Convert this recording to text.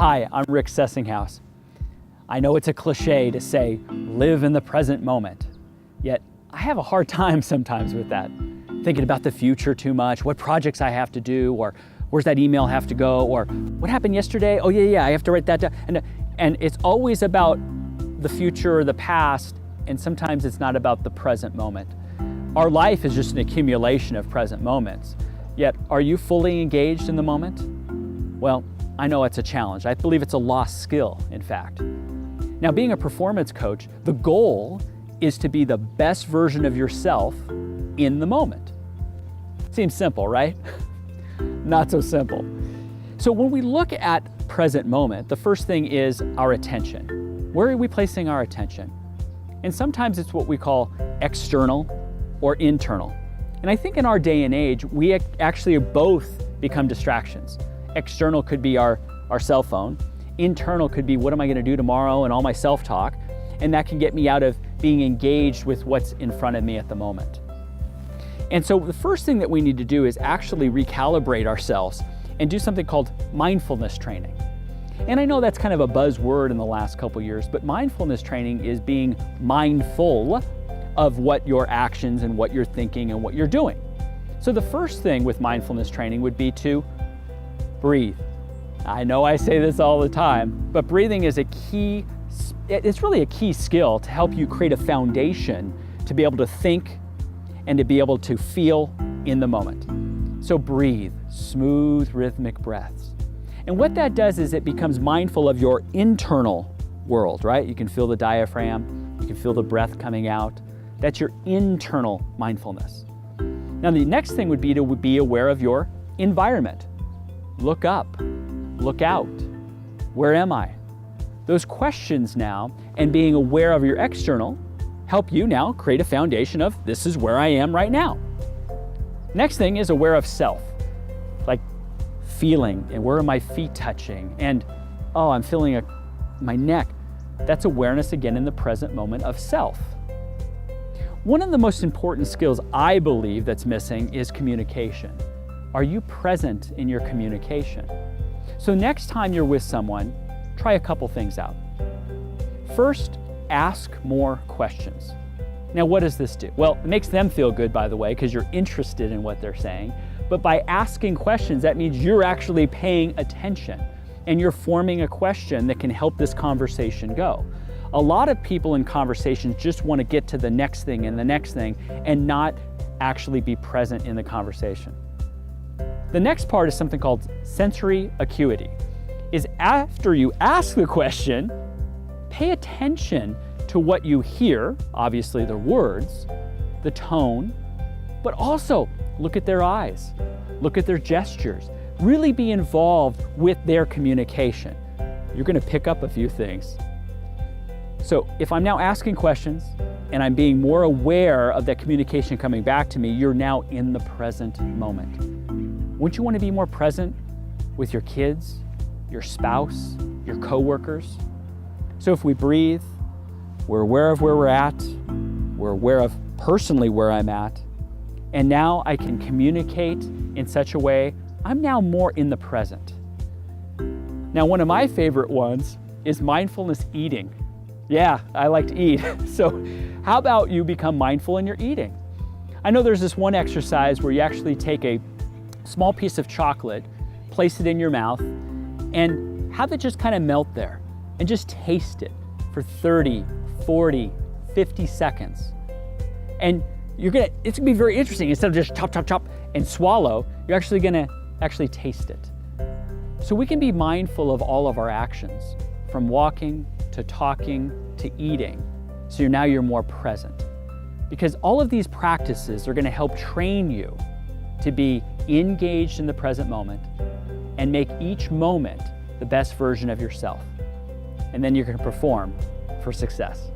Hi, I'm Rick Sessinghaus. I know it's a cliche to say, live in the present moment, yet I have a hard time sometimes with that. Thinking about the future too much, what projects I have to do, or where's that email have to go, or what happened yesterday? Oh yeah, I have to write that down. And it's always about the future or the past, and sometimes it's not about the present moment. Our life is just an accumulation of present moments. Yet, are you fully engaged in the moment? Well, I know it's a challenge. I believe it's a lost skill, in fact. Now, being a performance coach, the goal is to be the best version of yourself in the moment. Seems simple, right? Not so simple. So when we look at present moment, the first thing is our attention. Where are we placing our attention? And sometimes it's what we call external or internal. And I think in our day and age, we actually both become distractions. External could be our cell phone. Internal could be, what am I going to do tomorrow, and all my self-talk. And that can get me out of being engaged with what's in front of me at the moment. And so the first thing that we need to do is actually recalibrate ourselves and do something called mindfulness training. And I know that's kind of a buzzword in the last couple years, but mindfulness training is being mindful of what your actions and what you're thinking and what you're doing. So the first thing with mindfulness training would be to breathe. I know I say this all the time, but breathing is it's really a key skill to help you create a foundation to be able to think and to be able to feel in the moment. So breathe, smooth, rhythmic breaths. And what that does is it becomes mindful of your internal world, right? You can feel the diaphragm, you can feel the breath coming out. That's your internal mindfulness. Now the next thing would be to be aware of your environment. Look up, look out. Where am I? Those questions now and being aware of your external help you now create a foundation of this is where I am right now. Next thing is aware of self, like feeling and where are my feet touching, and oh, I'm feeling my neck. That's awareness again in the present moment of self. One of the most important skills I believe that's missing is communication. Are you present in your communication? So next time you're with someone, try a couple things out. First, ask more questions. Now, what does this do? Well, it makes them feel good, by the way, because you're interested in what they're saying. But by asking questions, that means you're actually paying attention and you're forming a question that can help this conversation go. A lot of people in conversations just want to get to the next thing and the next thing and not actually be present in the conversation. The next part is something called sensory acuity. Is after you ask the question, pay attention to what you hear, obviously the words, the tone, but also look at their eyes, look at their gestures, really be involved with their communication. You're going to pick up a few things. So if I'm now asking questions and I'm being more aware of that communication coming back to me, you're now in the present moment. Wouldn't you want to be more present with your kids, your spouse, your coworkers? So if we breathe, we're aware of where we're at, we're aware of personally where I'm at, and now I can communicate in such a way, I'm now more in the present. Now, one of my favorite ones is mindfulness eating. Yeah, I like to eat. So how about you become mindful in your eating? I know there's this one exercise where you actually take a small piece of chocolate, place it in your mouth, and have it just kind of melt there and just taste it for 30, 40, 50 seconds. And it's gonna be very interesting. Instead of just chop and swallow, you're actually gonna taste it. So we can be mindful of all of our actions, from walking to talking to eating. So now you're more present. Because all of these practices are gonna help train you to be engaged in the present moment and make each moment the best version of yourself. And then you're going to perform for success.